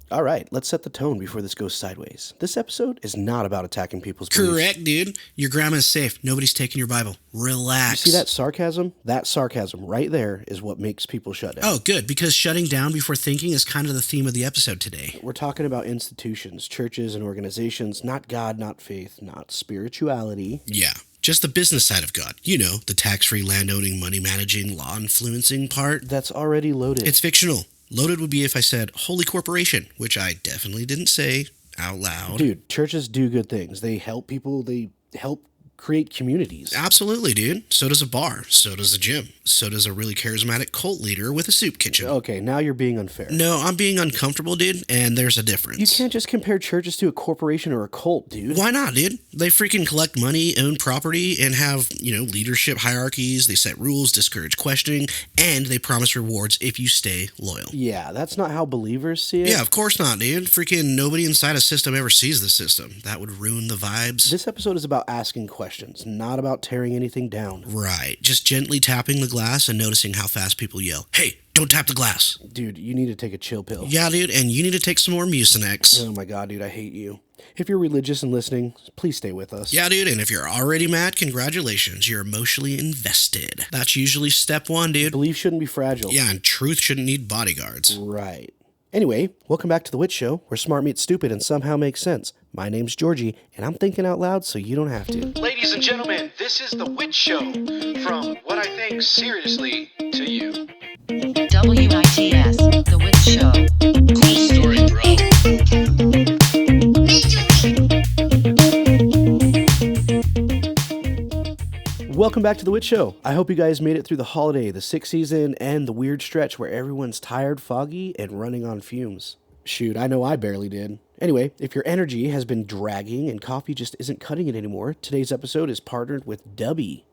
All right, let's set the tone before this goes sideways. This episode is not about attacking people's beliefs. Correct, dude. Your grandma's safe. Nobody's taking your Bible. Relax. You see that sarcasm? That sarcasm right there is what makes people shut down. Oh, good, because shutting down before thinking is kind of the theme of the episode today. We're talking about institutions, churches, and organizations, not God, not faith, not spirituality. Yeah. Just the business side of God. You know, the tax-free land-owning, money-managing, law-influencing part. That's already loaded. It's fictional. Loaded would be if I said holy corporation, which I definitely didn't say out loud. Dude, churches do good things. They help people. They help create communities. Absolutely, dude. So does a bar. So does a gym. So does a really charismatic cult leader with a soup kitchen. Okay, now you're being unfair. No, I'm being uncomfortable, dude, and there's a difference. You can't just compare churches to a corporation or a cult, dude. Why not, dude? They freaking collect money, own property, and have, leadership hierarchies. They set rules, discourage questioning, and they promise rewards if you stay loyal. Yeah, that's not how believers see it. Yeah, of course not, dude. Freaking nobody inside a system ever sees the system. That would ruin the vibes. This episode is about asking questions, not about tearing anything down. Right. Just gently tapping the glass and noticing how fast people yell, "Hey, don't tap the glass." Dude, you need to take a chill pill. Yeah, dude, and you need to take some more Mucinex. Oh my god, dude, I hate you. If you're religious and listening, please stay with us. Yeah, dude, and if you're already mad, congratulations. You're emotionally invested. That's usually step one, dude. Belief shouldn't be fragile. Yeah, and truth shouldn't need bodyguards. Right. Anyway, welcome back to The Witch Show, where smart meets stupid and somehow makes sense. My name's Georgie, and I'm thinking out loud so you don't have to. Ladies and gentlemen, this is The Witch Show. From what I think seriously to you. WITS, The Witch Show. Cool story, bro. Welcome back to The Witch Show. I hope you guys made it through the holiday, the sick season, and the weird stretch where everyone's tired, foggy, and running on fumes. Shoot, I know I barely did. Anyway, if your energy has been dragging and coffee just isn't cutting it anymore, today's episode is partnered with Dubby.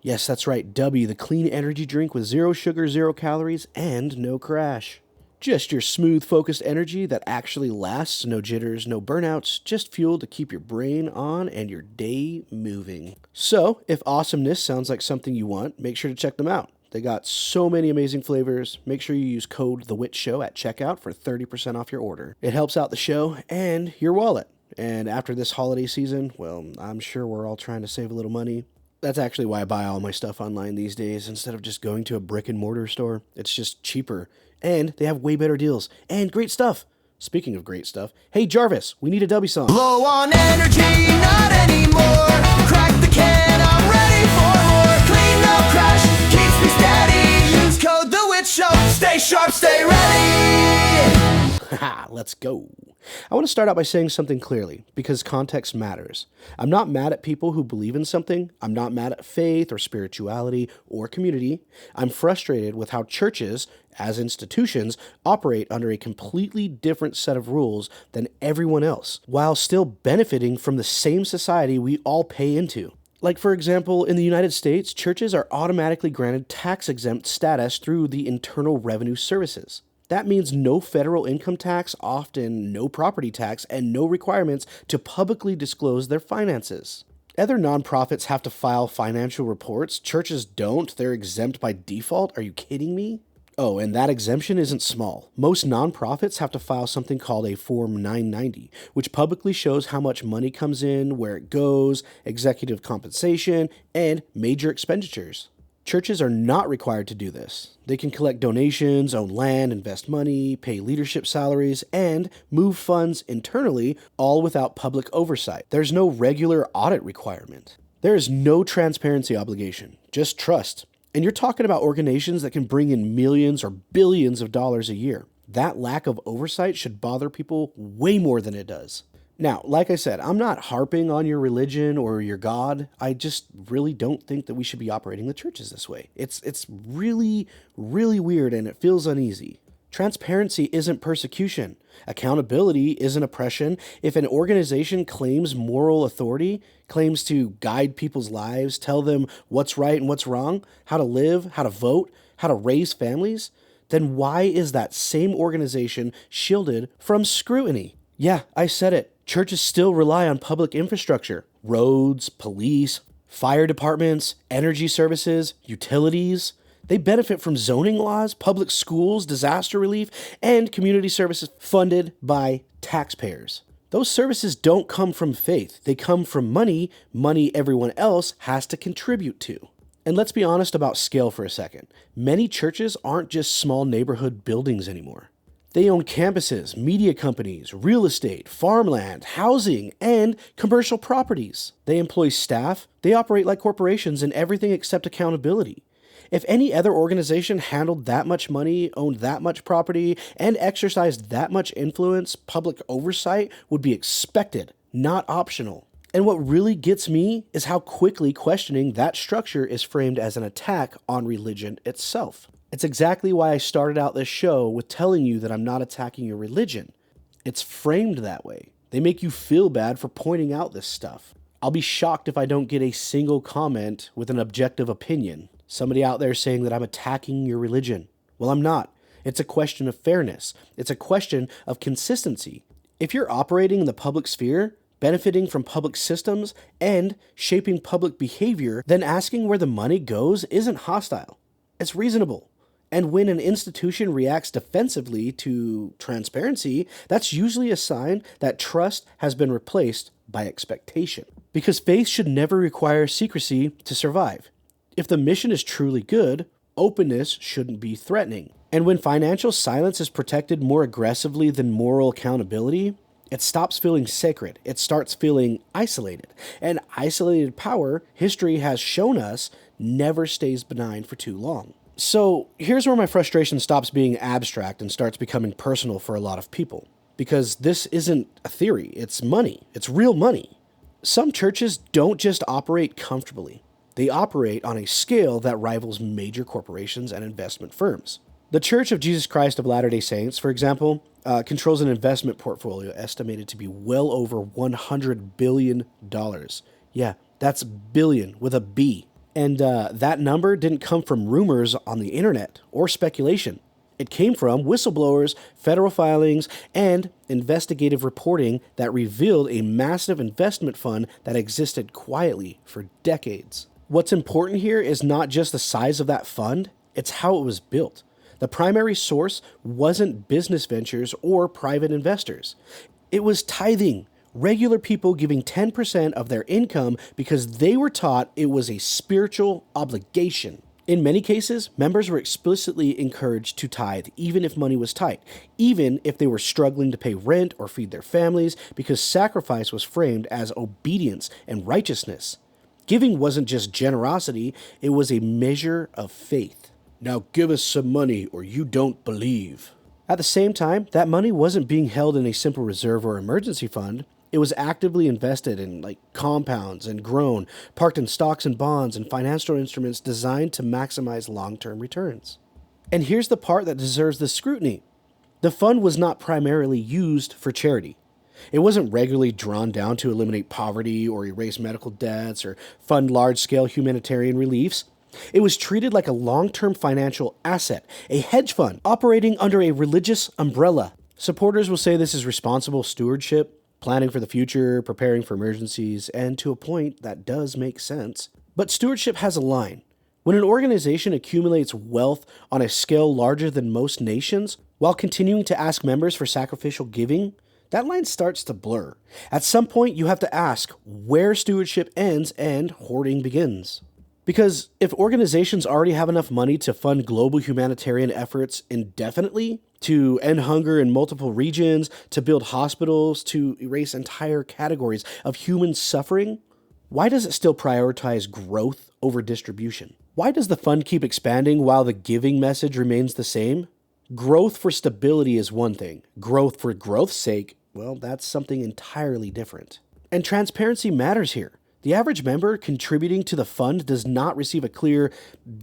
Yes, that's right, Dubby, the clean energy drink with 0 sugar, 0 calories, and no crash. Just your smooth, focused energy that actually lasts, no jitters, no burnouts, just fuel to keep your brain on and your day moving. So, if awesomeness sounds like something you want, make sure to check them out. They got so many amazing flavors. Make sure you use code THEWITCHSHOW at checkout for 30% off your order. It helps out the show and your wallet. And after this holiday season, well, I'm sure we're all trying to save a little money. That's actually why I buy all my stuff online these days instead of just going to a brick and mortar store. It's just cheaper. And they have way better deals. And great stuff. Speaking of great stuff, hey Jarvis, we need a Dubby song. Low on energy, not anymore. Crack the can, I'm ready for more. Clean, no crash, keeps me steady. Use code The Witch Show. Stay sharp, stay ready. Haha, let's go. I want to start out by saying something clearly, because context matters. I'm not mad at people who believe in something. I'm not mad at faith or spirituality or community. I'm frustrated with how churches, as institutions, operate under a completely different set of rules than everyone else, while still benefiting from the same society we all pay into. Like, for example, in the United States, churches are automatically granted tax-exempt status through the Internal Revenue Services. That means no federal income tax, often no property tax, and no requirements to publicly disclose their finances. Other nonprofits have to file financial reports. Churches don't. They're exempt by default. Are you kidding me? Oh, and that exemption isn't small. Most nonprofits have to file something called a Form 990, which publicly shows how much money comes in, where it goes, executive compensation, and major expenditures. Churches are not required to do this. They can collect donations, own land, invest money, pay leadership salaries, and move funds internally, all without public oversight. There's no regular audit requirement. There is no transparency obligation, just trust. And you're talking about organizations that can bring in millions or billions of dollars a year. That lack of oversight should bother people way more than it does. Now, like I said, I'm not harping on your religion or your God. I just really don't think that we should be operating the churches this way. It's really, really weird and it feels uneasy. Transparency isn't persecution. Accountability isn't oppression. If an organization claims moral authority, claims to guide people's lives, tell them what's right and what's wrong, how to live, how to vote, how to raise families, then why is that same organization shielded from scrutiny? Yeah, I said it. Churches still rely on public infrastructure, roads, police, fire departments, energy services, utilities. They benefit from zoning laws, public schools, disaster relief, and community services funded by taxpayers. Those services don't come from faith. They come from money everyone else has to contribute to. And let's be honest about scale for a second. Many churches aren't just small neighborhood buildings anymore. They own campuses, media companies, real estate, farmland, housing, and commercial properties. They employ staff. They operate like corporations in everything except accountability. If any other organization handled that much money, owned that much property, and exercised that much influence, public oversight would be expected, not optional. And what really gets me is how quickly questioning that structure is framed as an attack on religion itself. It's exactly why I started out this show with telling you that I'm not attacking your religion. It's framed that way. They make you feel bad for pointing out this stuff. I'll be shocked if I don't get a single comment with an objective opinion. Somebody out there saying that I'm attacking your religion. Well, I'm not. It's a question of fairness. It's a question of consistency. If you're operating in the public sphere, benefiting from public systems, and shaping public behavior, then asking where the money goes isn't hostile. It's reasonable. And when an institution reacts defensively to transparency, that's usually a sign that trust has been replaced by expectation. Because faith should never require secrecy to survive. If the mission is truly good, openness shouldn't be threatening. And when financial silence is protected more aggressively than moral accountability, it stops feeling sacred. It starts feeling isolated. And isolated power, history has shown us, never stays benign for too long. So here's where my frustration stops being abstract and starts becoming personal for a lot of people. Because this isn't a theory, it's money. It's real money. Some churches don't just operate comfortably. They operate on a scale that rivals major corporations and investment firms. The Church of Jesus Christ of Latter-day Saints, for example, controls an investment portfolio estimated to be well over $100 billion. Yeah, that's billion with a B. And that number didn't come from rumors on the internet or speculation. It came from whistleblowers, federal filings, and investigative reporting that revealed a massive investment fund that existed quietly for decades. What's important here is not just the size of that fund, it's how it was built. The primary source wasn't business ventures or private investors. It was tithing. Regular people giving 10% of their income because they were taught it was a spiritual obligation. In many cases, members were explicitly encouraged to tithe even if money was tight, even if they were struggling to pay rent or feed their families, because sacrifice was framed as obedience and righteousness. Giving wasn't just generosity, it was a measure of faith. Now give us some money or you don't believe. At the same time, that money wasn't being held in a simple reserve or emergency fund. It was actively invested in compounds and grown, parked in stocks and bonds and financial instruments designed to maximize long-term returns. And here's the part that deserves the scrutiny. The fund was not primarily used for charity. It wasn't regularly drawn down to eliminate poverty or erase medical debts or fund large-scale humanitarian reliefs. It was treated like a long-term financial asset, a hedge fund operating under a religious umbrella. Supporters will say this is responsible stewardship, planning for the future, preparing for emergencies, and to a point that does make sense. But stewardship has a line. When an organization accumulates wealth on a scale larger than most nations, while continuing to ask members for sacrificial giving, that line starts to blur. At some point, you have to ask where stewardship ends and hoarding begins. Because if organizations already have enough money to fund global humanitarian efforts indefinitely, to end hunger in multiple regions, to build hospitals, to erase entire categories of human suffering, why does it still prioritize growth over distribution? Why does the fund keep expanding while the giving message remains the same? Growth for stability is one thing. Growth for growth's sake, well, that's something entirely different. And transparency matters here. The average member contributing to the fund does not receive a clear,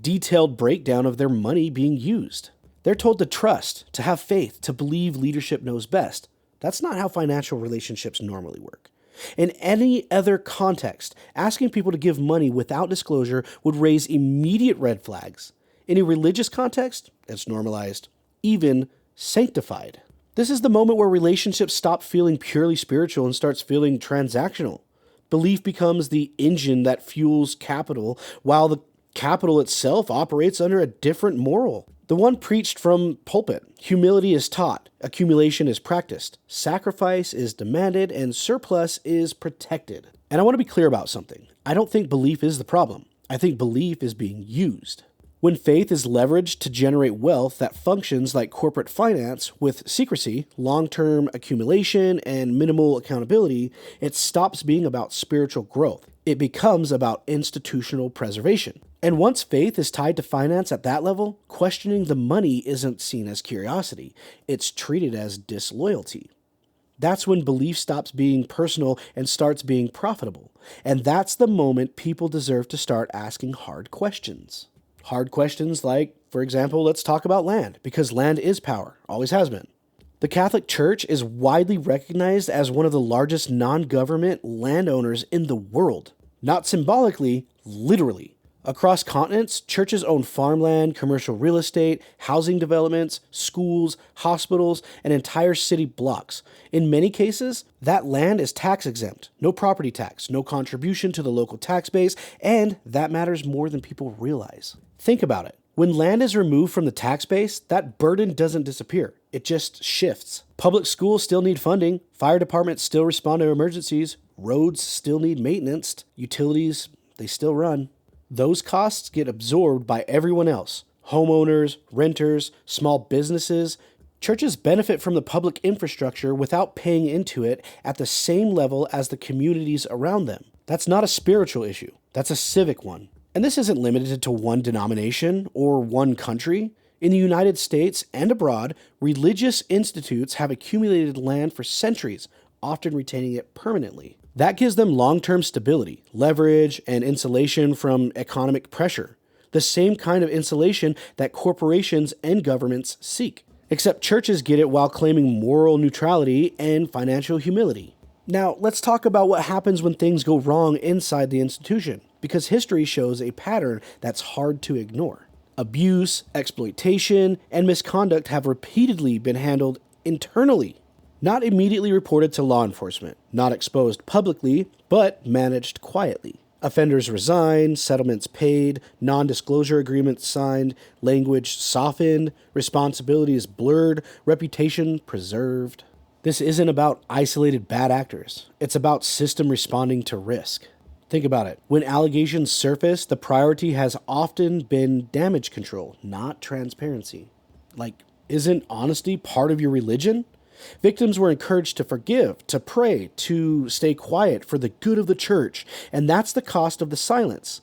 detailed breakdown of their money being used. They're told to trust, to have faith, to believe leadership knows best. That's not how financial relationships normally work. In any other context, asking people to give money without disclosure would raise immediate red flags. In a religious context, it's normalized, even sanctified. This is the moment where relationships stop feeling purely spiritual and starts feeling transactional. Belief becomes the engine that fuels capital, while the Capital itself operates under a different moral. The one preached from pulpit. Humility is taught, accumulation is practiced, sacrifice is demanded, and surplus is protected. And I want to be clear about something. I don't think belief is the problem. I think belief is being used. When faith is leveraged to generate wealth that functions like corporate finance with secrecy, long-term accumulation, and minimal accountability, it stops being about spiritual growth. It becomes about institutional preservation. And once faith is tied to finance at that level, questioning the money isn't seen as curiosity. It's treated as disloyalty. That's when belief stops being personal and starts being profitable. And that's the moment people deserve to start asking hard questions. Hard questions like, for example, let's talk about land, because land is power, always has been. The Catholic Church is widely recognized as one of the largest non-government landowners in the world. Not symbolically, literally. Across continents, churches own farmland, commercial real estate, housing developments, schools, hospitals, and entire city blocks. In many cases, that land is tax exempt. No property tax, no contribution to the local tax base, and that matters more than people realize. Think about it. When land is removed from the tax base, that burden doesn't disappear. It just shifts. Public schools still need funding. Fire departments still respond to emergencies. Roads still need maintenance. Utilities, they still run. Those costs get absorbed by everyone else. Homeowners, renters, small businesses. Churches benefit from the public infrastructure without paying into it at the same level as the communities around them. That's not a spiritual issue. That's a civic one. And this isn't limited to one denomination or one country. In the United States and abroad, religious institutes have accumulated land for centuries, often retaining it permanently. That gives them long-term stability, leverage, and insulation from economic pressure. The same kind of insulation that corporations and governments seek. Except churches get it while claiming moral neutrality and financial humility. Now, let's talk about what happens when things go wrong inside the institution, because history shows a pattern that's hard to ignore. Abuse, exploitation, and misconduct have repeatedly been handled internally. Not immediately reported to law enforcement, not exposed publicly, but managed quietly. Offenders resign, settlements paid, non-disclosure agreements signed, language softened, responsibilities blurred, reputation preserved. This isn't about isolated bad actors. It's about system responding to risk. Think about it. When allegations surface, the priority has often been damage control, not transparency. Like, isn't honesty part of your religion? Victims were encouraged to forgive, to pray, to stay quiet for the good of the church, and that's the cost of the silence.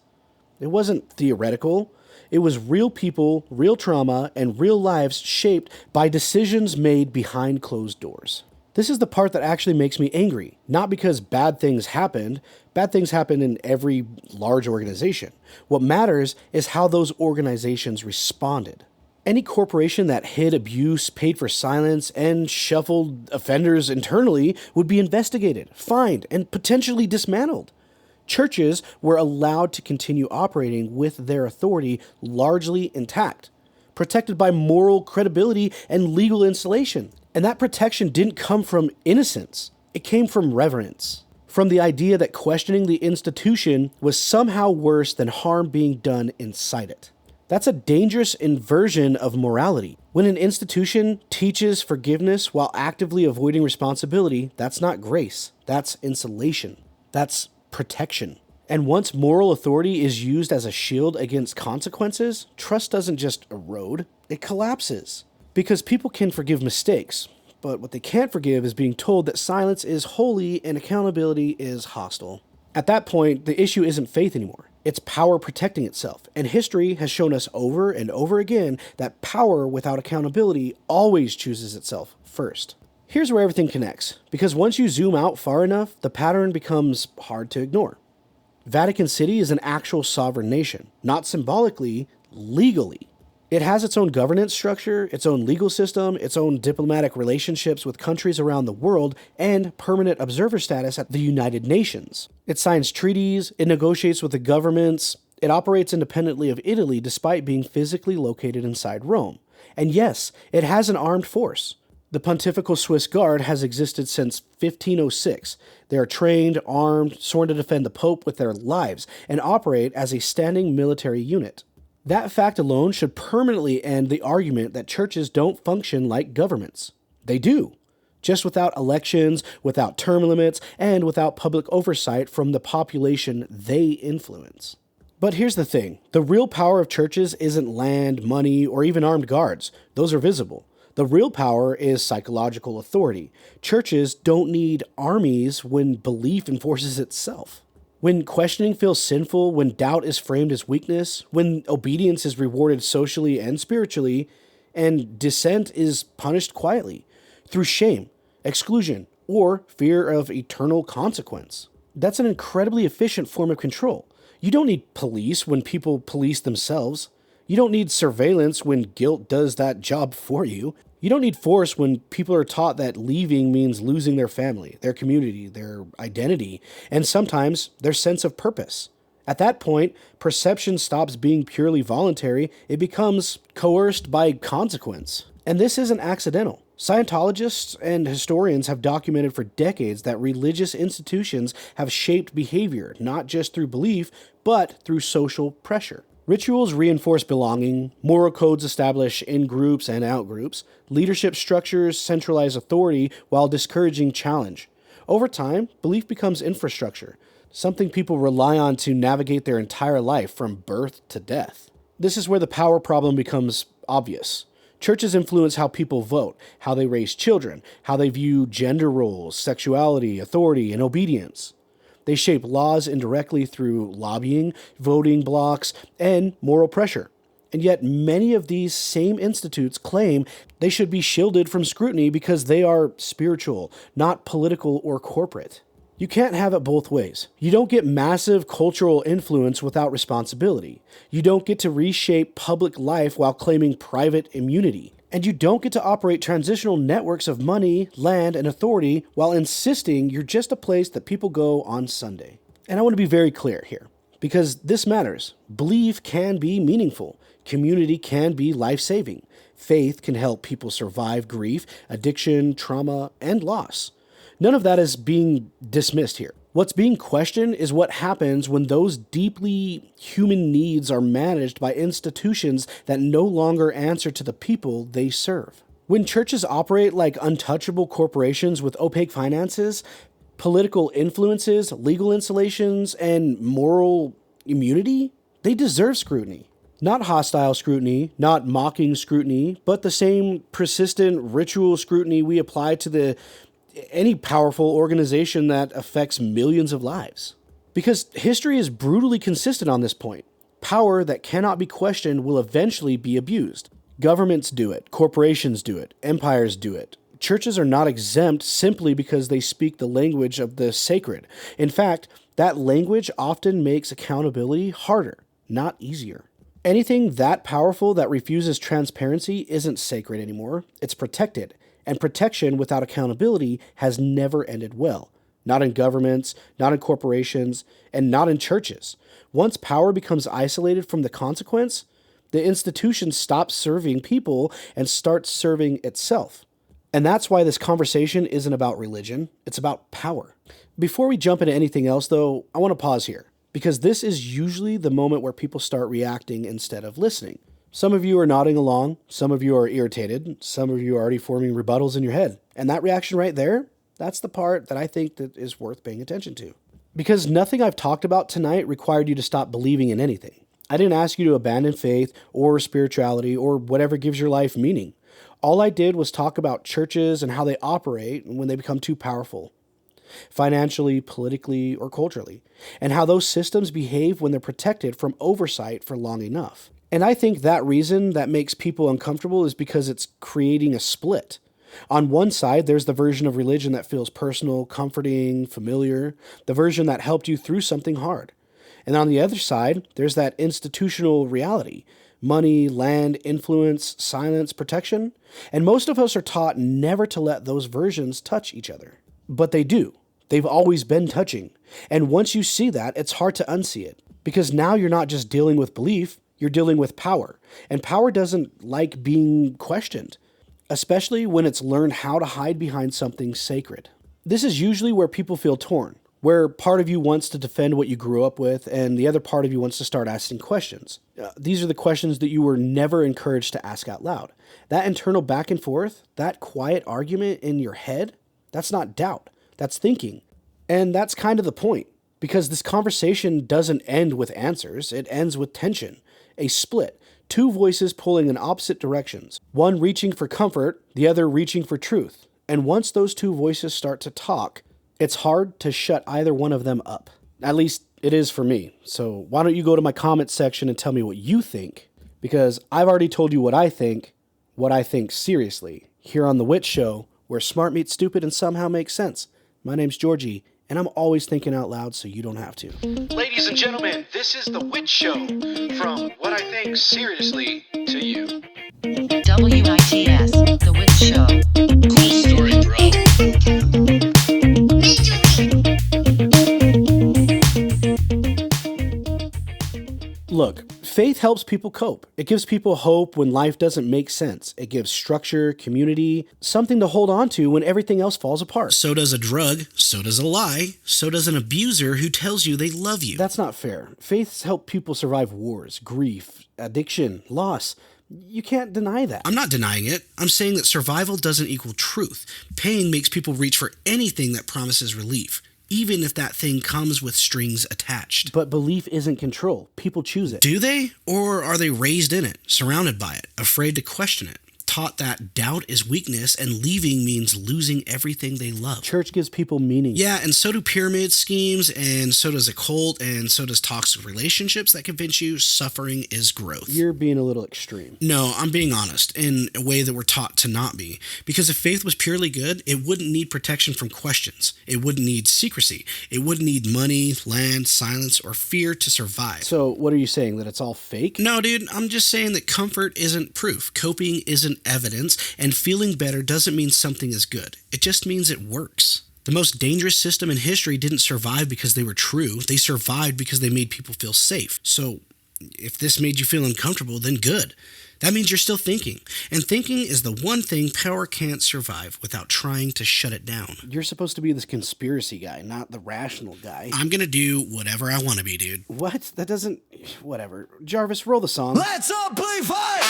It wasn't theoretical. It was real people, real trauma, and real lives shaped by decisions made behind closed doors. This is the part that actually makes me angry, not because bad things happened. Bad things happen in every large organization. What matters is how those organizations responded. Any corporation that hid abuse, paid for silence, and shuffled offenders internally would be investigated, fined, and potentially dismantled. Churches were allowed to continue operating with their authority largely intact, protected by moral credibility and legal insulation. And that protection didn't come from innocence. It came from reverence, from the idea that questioning the institution was somehow worse than harm being done inside it. That's a dangerous inversion of morality. When an institution teaches forgiveness while actively avoiding responsibility, that's not grace. That's insulation. That's protection. And once moral authority is used as a shield against consequences, trust doesn't just erode, it collapses. Because people can forgive mistakes, but what they can't forgive is being told that silence is holy and accountability is hostile. At that point, the issue isn't faith anymore. It's power protecting itself. And history has shown us over and over again that power without accountability always chooses itself first. Here's where everything connects, because once you zoom out far enough, the pattern becomes hard to ignore. Vatican City is an actual sovereign nation, not symbolically, legally. It has its own governance structure, its own legal system, its own diplomatic relationships with countries around the world, and permanent observer status at the United Nations. It signs treaties, it negotiates with the governments, it operates independently of Italy despite being physically located inside Rome. And yes, it has an armed force. The Pontifical Swiss Guard has existed since 1506. They are trained, armed, sworn to defend the Pope with their lives, and operate as a standing military unit. That fact alone should permanently end the argument that churches don't function like governments. They do, just without elections, without term limits, and without public oversight from the population they influence. But here's the thing. The real power of churches isn't land, money, or even armed guards. Those are visible. The real power is psychological authority. Churches don't need armies when belief enforces itself. When questioning feels sinful, when doubt is framed as weakness, when obedience is rewarded socially and spiritually, and dissent is punished quietly, through shame, exclusion, or fear of eternal consequence. That's an incredibly efficient form of control. You don't need police when people police themselves. You don't need surveillance when guilt does that job for you. You don't need force when people are taught that leaving means losing their family, their community, their identity, and sometimes their sense of purpose. At that point, perception stops being purely voluntary, it becomes coerced by consequence. And this isn't accidental. Scientologists and historians have documented for decades that religious institutions have shaped behavior, not just through belief, but through social pressure. Rituals reinforce belonging, moral codes establish in-groups and out-groups, leadership structures centralize authority while discouraging challenge. Over time, belief becomes infrastructure, something people rely on to navigate their entire life from birth to death. This is where the power problem becomes obvious. Churches influence how people vote, how they raise children, how they view gender roles, sexuality, authority, and obedience. They shape laws indirectly through lobbying, voting blocks, and moral pressure. And yet many of these same institutes claim they should be shielded from scrutiny because they are spiritual, not political or corporate. You can't have it both ways. You don't get massive cultural influence without responsibility. You don't get to reshape public life while claiming private immunity. And you don't get to operate transitional networks of money, land, and authority while insisting you're just a place that people go on Sunday. And I want to be very clear here, because this matters. Belief can be meaningful. Community can be life-saving. Faith can help people survive grief, addiction, trauma, and loss. None of that is being dismissed here. What's being questioned is what happens when those deeply human needs are managed by institutions that no longer answer to the people they serve. When churches operate like untouchable corporations with opaque finances, political influences, legal installations, and moral immunity, they deserve scrutiny. Not hostile scrutiny, not mocking scrutiny, but the same persistent ritual scrutiny we apply to any powerful organization that affects millions of lives. Because history is brutally consistent on this point. Power that cannot be questioned will eventually be abused. Governments do it, corporations do it, empires do it. Churches are not exempt simply because they speak the language of the sacred. In fact, that language often makes accountability harder, not easier. Anything that powerful that refuses transparency isn't sacred anymore. It's protected. And protection without accountability has never ended well. Not in governments, not in corporations, and not in churches. Once power becomes isolated from the consequence, the institution stops serving people and starts serving itself. And that's why this conversation isn't about religion, it's about power. Before we jump into anything else, though, I want to pause here, because this is usually the moment where people start reacting instead of listening. Some of you are nodding along, some of you are irritated, some of you are already forming rebuttals in your head. And that reaction right there, that's the part that I think that is worth paying attention to. Because nothing I've talked about tonight required you to stop believing in anything. I didn't ask you to abandon faith or spirituality or whatever gives your life meaning. All I did was talk about churches and how they operate when they become too powerful, financially, politically, or culturally, and how those systems behave when they're protected from oversight for long enough. And I think that reason that makes people uncomfortable is because it's creating a split. On one side, there's the version of religion that feels personal, comforting, familiar, the version that helped you through something hard. And on the other side, there's that institutional reality, money, land, influence, silence, protection. And most of us are taught never to let those versions touch each other. But they do. They've always been touching. And once you see that, it's hard to unsee it. Because now you're not just dealing with belief, you're dealing with power. And power doesn't like being questioned. especially when it's learned how to hide behind something sacred. This is usually where people feel torn, where part of you wants to defend what you grew up with and the other part of you wants to start asking questions. These are the questions that you were never encouraged to ask out loud. That internal back and forth, that quiet argument in your head, that's not doubt, that's thinking. And that's kind of the point, because this conversation doesn't end with answers, it ends with tension, a split, two voices pulling in opposite directions, one reaching for comfort, the other reaching for truth. And once those two voices start to talk, it's hard to shut either one of them up. At least it is for me. So why don't you go to my comments section and tell me what you think? Because I've already told you what I think seriously, here on The Wit Show, where smart meets stupid and somehow makes sense. My name's Georgie, and I'm always thinking out loud so you don't have to. Ladies and gentlemen, this is The Wit Show from What I Think Seriously to You. WITS, The Wit Show. Cool story, bro. Look, faith helps people cope. It gives people hope when life doesn't make sense. It gives structure, community, something to hold on to when everything else falls apart. So does a drug, so does a lie, so does an abuser who tells you they love you. That's not fair. Faiths help people survive wars, grief, addiction, loss. You can't deny that. I'm not denying it. I'm saying that survival doesn't equal truth. Pain makes people reach for anything that promises relief, even if that thing comes with strings attached. But belief isn't control. People choose it. Do they? Or are they raised in it, surrounded by it, afraid to question it, taught that doubt is weakness and leaving means losing everything they love? Church gives people meaning. Yeah, and so do pyramid schemes, and so does a cult, and so does toxic relationships that convince you suffering is growth. You're being a little extreme. No, I'm being honest, in a way that we're taught to not be. Because if faith was purely good, it wouldn't need protection from questions. It wouldn't need secrecy. It wouldn't need money, land, silence, or fear to survive. So what are you saying, that it's all fake? No, dude, I'm just saying that comfort isn't proof. Coping isn't evidence, and feeling better doesn't mean something is good. It just means it works. The most dangerous system in history didn't survive because they were true. They survived because they made people feel safe. So if this made you feel uncomfortable, then good. That means you're still thinking. And thinking is the one thing power can't survive without trying to shut it down. You're supposed to be this conspiracy guy, not the rational guy. I'm gonna do whatever I want to be, dude. What? That doesn't... Whatever. Jarvis, roll the song. Let's amplify!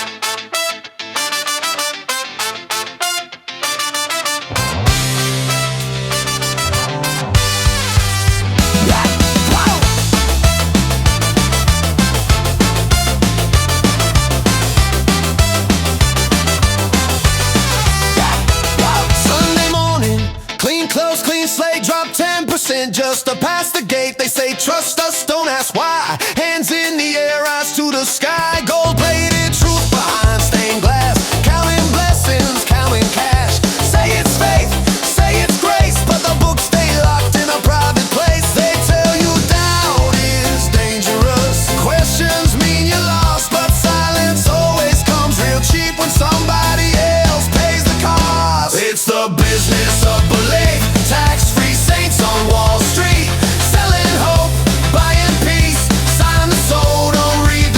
Sunday morning, clean clothes, clean slate, drop 10% just to pass the gate. They say trust us, don't ask why. Hands in the air, eyes to the sky. Gold-plated truth behind stained glass. Counting blessings, counting cash. Say it's faith, say it's grace, but the books stay locked in a private place. They tell you doubt is dangerous. Questions mean you're lost, but silence always comes real cheap when somebody else pays the cost. It's the business of belief. Tax-free saints on Wall Street, selling hope, buying peace. Sign the soul, don't read the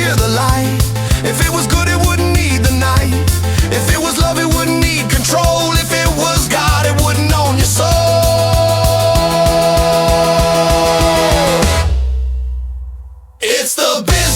fear the light. If it was good, it wouldn't need the night. If it was love, it wouldn't need control. If it was God, it wouldn't own your soul. It's the business